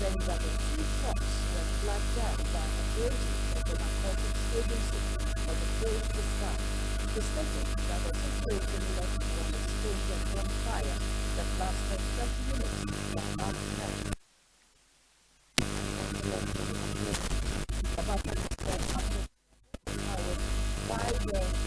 saying that the two trucks were flagged down by authorities of the narcotics agency on the 4th of this month. They stated that the situation led to an exchange of gunfire that lasted 30 minutes while not held. About the by the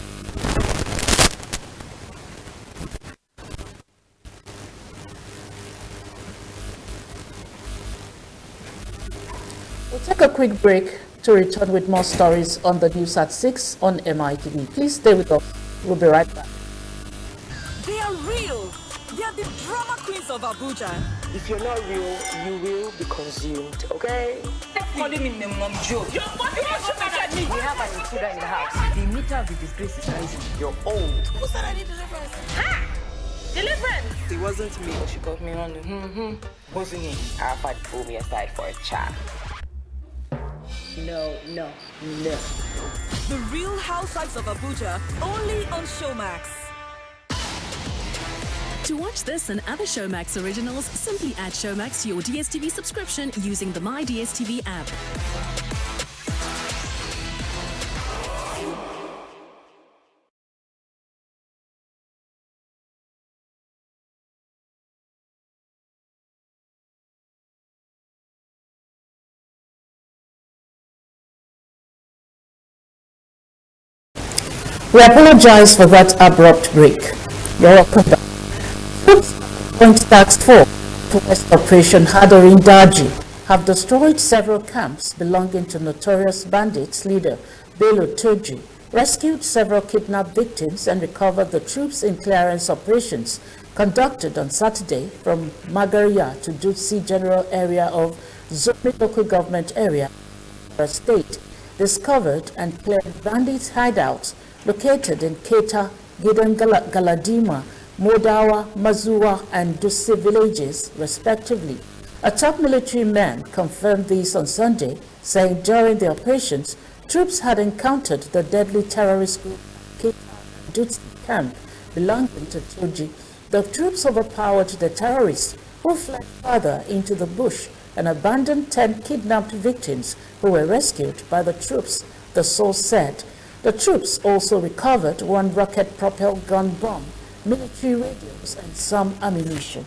We'll take a quick break to return with more stories on the news at 6 on MITV. Please stay with us. We'll be right back. They are real. They are the drama queens of Abuja. If you're not real, you will be consumed, okay? Stop calling me my mom joke. You We have an intruder in the house. The meter of the disgrace is rising. You're old. Who said I need deliverance? Ha! Deliverance! It wasn't me. She got me on wasn't he? Alpha pulled me aside for a chat. No. The Real Housewives of Abuja, only on Showmax. To watch this and other Showmax originals, simply add Showmax to your DSTV subscription using the My DSTV app. We apologize for that abrupt break. You're welcome back. Joint Task Force to West Operation Hadorin Daji have destroyed several camps belonging to notorious bandits leader Bello Turji, rescued several kidnapped victims, and recovered the troops in clearance operations conducted on Saturday from Magaria to Dutsi General Area of Zomi Local Government Area, State, discovered and cleared bandits' hideouts located in Keta, Gidan Galadima, Modawa, Mazuwa, and Dutsi villages, respectively. A top military man confirmed this on Sunday, saying during the operations, troops had encountered the deadly terrorist group Keta Dutsi camp belonging to Turji. The troops overpowered the terrorists, who fled further into the bush and abandoned 10 kidnapped victims who were rescued by the troops, the source said. The troops also recovered one rocket-propelled gun bomb, military radios, and some ammunition.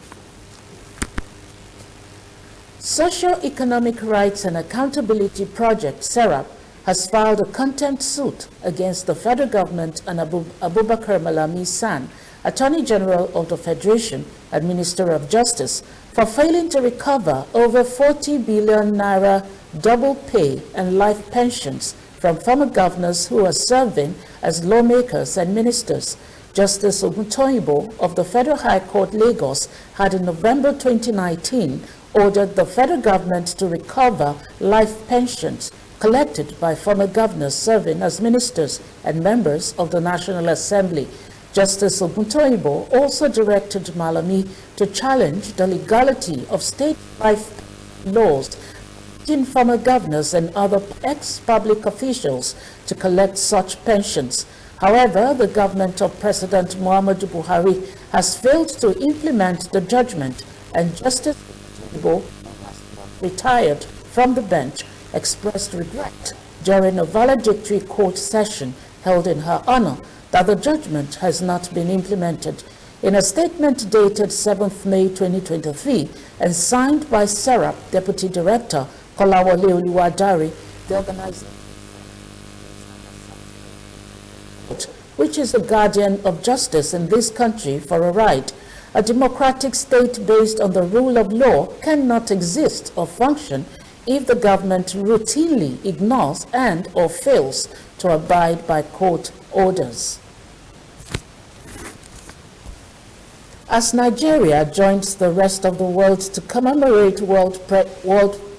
Socio-Economic Rights and Accountability Project, SERAP, has filed a contempt suit against the federal government and Abubakar Malami San, Attorney General of the Federation and Minister of Justice, for failing to recover over 40 billion naira double pay and life pensions from former governors who are serving as lawmakers and ministers. Justice Oguntoyibo of the Federal High Court, Lagos, had in November 2019 ordered the federal government to recover life pensions collected by former governors serving as ministers and members of the National Assembly. Justice Oguntoyibo also directed Malami to challenge the legality of state life laws in former governors and other ex-public officials to collect such pensions. However, the government of President Muhammadu Buhari has failed to implement the judgment, and Justice Oguntoyibo, retired from the bench, expressed regret during a valedictory court session held in her honor that the judgment has not been implemented. In a statement dated 7th May 2023 and signed by SERAP Deputy Director Kolawole Oluwadari, the organization, which is the guardian of justice in this country, for a right. A democratic state based on the rule of law cannot exist or function if the government routinely ignores and or fails to abide by court orders. As Nigeria joins the rest of the world to commemorate World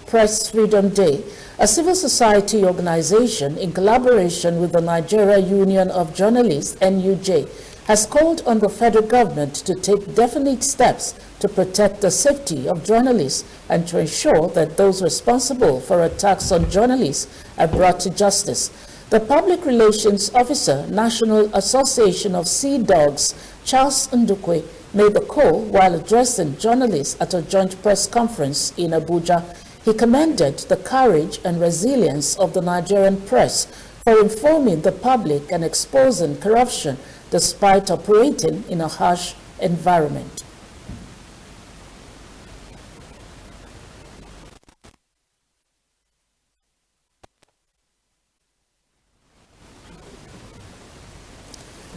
Press Freedom Day, a civil society organization in collaboration with the Nigeria Union of Journalists, NUJ, has called on the federal government to take definite steps to protect the safety of journalists and to ensure that those responsible for attacks on journalists are brought to justice. The Public Relations Officer, National Association of Sea Dogs, Charles Ndukwe, made the call while addressing journalists at a joint press conference in Abuja. He commended the courage and resilience of the Nigerian press for informing the public and exposing corruption despite operating in a harsh environment.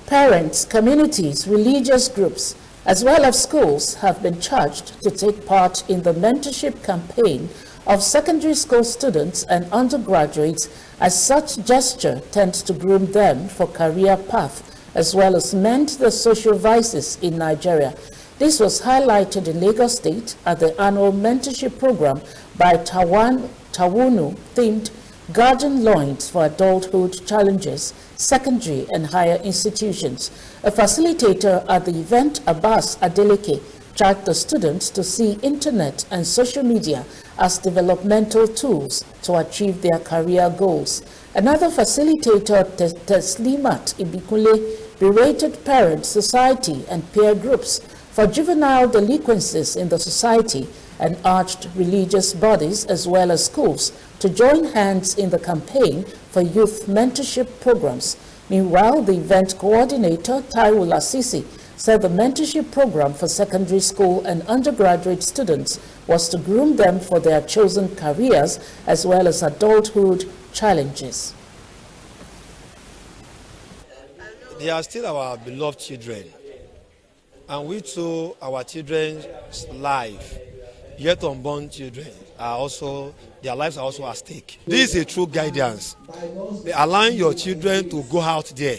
Parents, communities, religious groups, as well as schools have been charged to take part in the mentorship campaign of secondary school students and undergraduates, as such gesture tends to groom them for career path as well as mend the social vices in Nigeria. This was highlighted in Lagos State at the annual mentorship program by Tawunu themed Garden Loins for Adulthood Challenges, Secondary and Higher Institutions. A facilitator at the event, Abbas Adeleke, charged the students to see internet and social media as developmental tools to achieve their career goals. Another facilitator, Teslimat Ibikule, berated parents, society, and peer groups for juvenile delinquencies in the society and urged religious bodies as well as schools to join hands in the campaign for youth mentorship programs. Meanwhile, the event coordinator, Taiwo Lasisi, said the mentorship program for secondary school and undergraduate students was to groom them for their chosen careers as well as adulthood challenges. They are still our beloved children, and we too, our children's life, yet unborn children, are also, their lives are also at stake. This is a true guidance. Allowing your children to go out there,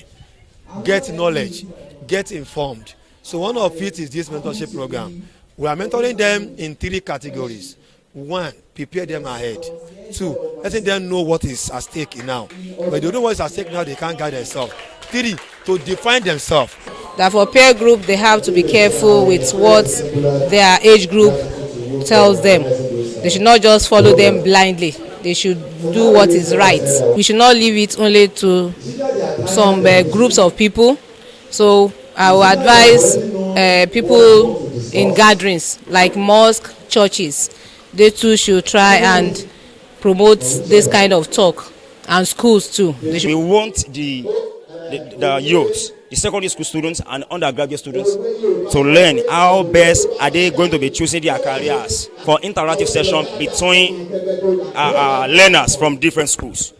get knowledge, get informed. So one of it is this mentorship program. We are mentoring them in 3 categories. 1, prepare them ahead. 2, letting them know what is at stake now. But they don't know what is at stake now, they can't guide themselves. 3, to define themselves. That for peer group, they have to be careful with what their age group tells them. They should not just follow them blindly. They should do what is right. We should not leave it only to some groups of people. So I will advise people in gatherings like mosque, churches. They too should try and promote this kind of talk, and schools too. We want the youth, the secondary school students and undergraduate students to learn how best are they going to be choosing their careers for interactive session between learners from different schools.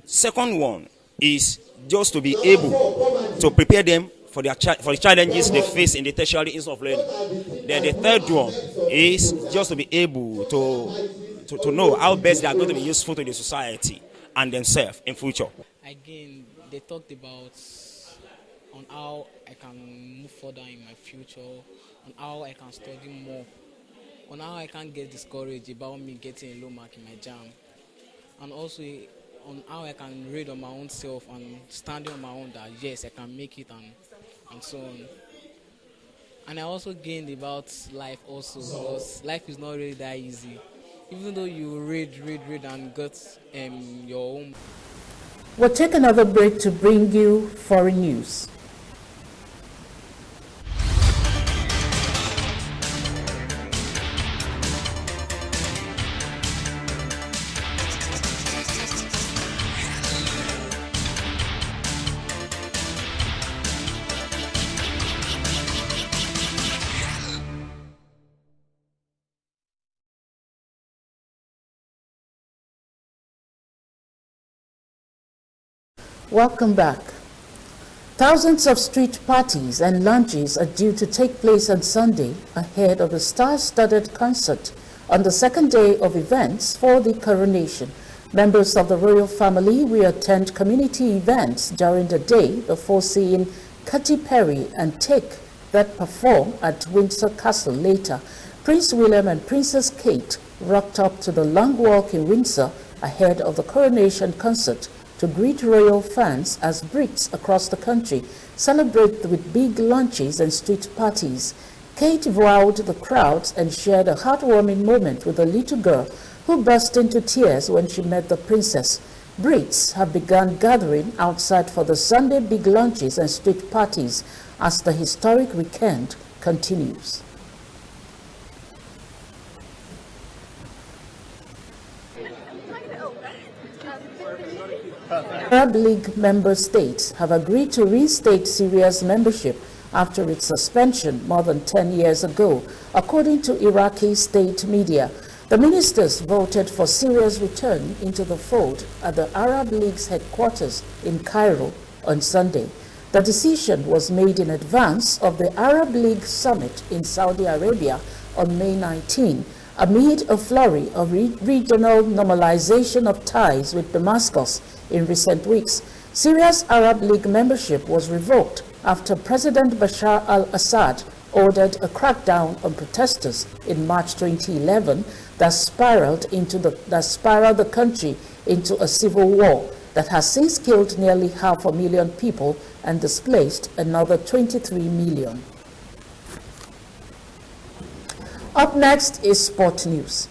Second one is just to be able to prepare them for the challenges they face in the tertiary institution of learning. Then the third one is just to be able to know how best they are going to be useful to the society and themselves in future. Again, they talked about on how I can move further in my future, on how I can study more, on how I can't get discouraged about me getting a low mark in my JAM, and also on how I can read on my own self and standing on my own that yes, I can make it and so on. And I also gained about life also, because life is not really that easy. Even though you read and get your own. We'll take another break to bring you foreign news. Welcome back. Thousands of street parties and lunches are due to take place on Sunday ahead of a star-studded concert on the second day of events for the coronation. Members of the royal family will attend community events during the day before seeing Katy Perry and Take that perform at Windsor Castle later. Prince William and Princess Kate rocked up to the Long Walk in Windsor ahead of the coronation concert to greet royal fans as Brits across the country celebrate with big lunches and street parties. Kate wowed the crowds and shared a heartwarming moment with a little girl who burst into tears when she met the princess. Brits have begun gathering outside for the Sunday big lunches and street parties as the historic weekend continues. Arab League member states have agreed to reinstate Syria's membership after its suspension more than 10 years ago, according to Iraqi state media. The ministers voted for Syria's return into the fold at the Arab League's headquarters in Cairo on Sunday. The decision was made in advance of the Arab League summit in Saudi Arabia on May 19, amid a flurry of regional normalization of ties with Damascus in recent weeks. Syria's Arab League membership was revoked after President Bashar al-Assad ordered a crackdown on protesters in March 2011 that spiraled the country into a civil war that has since killed nearly 500,000 people and displaced another 23 million. Up next is sport news.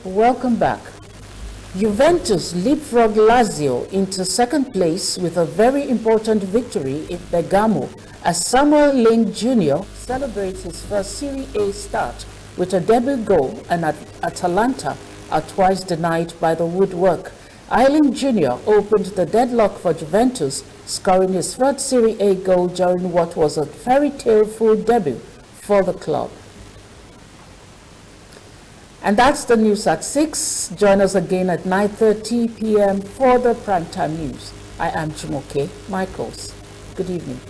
Welcome back. Juventus leapfrogged Lazio into second place with a very important victory in Bergamo as Samuel Link Jr. celebrates his first Serie A start with a debut goal, and Atalanta are twice denied by the woodwork. Eiling Jr. opened the deadlock for Juventus, scoring his first Serie A goal during what was a fairy tale-full debut for the club. And that's the news at 6. Join us again at 9:30 p.m. for the primetime news. I am Jumoke Michaels. Good evening.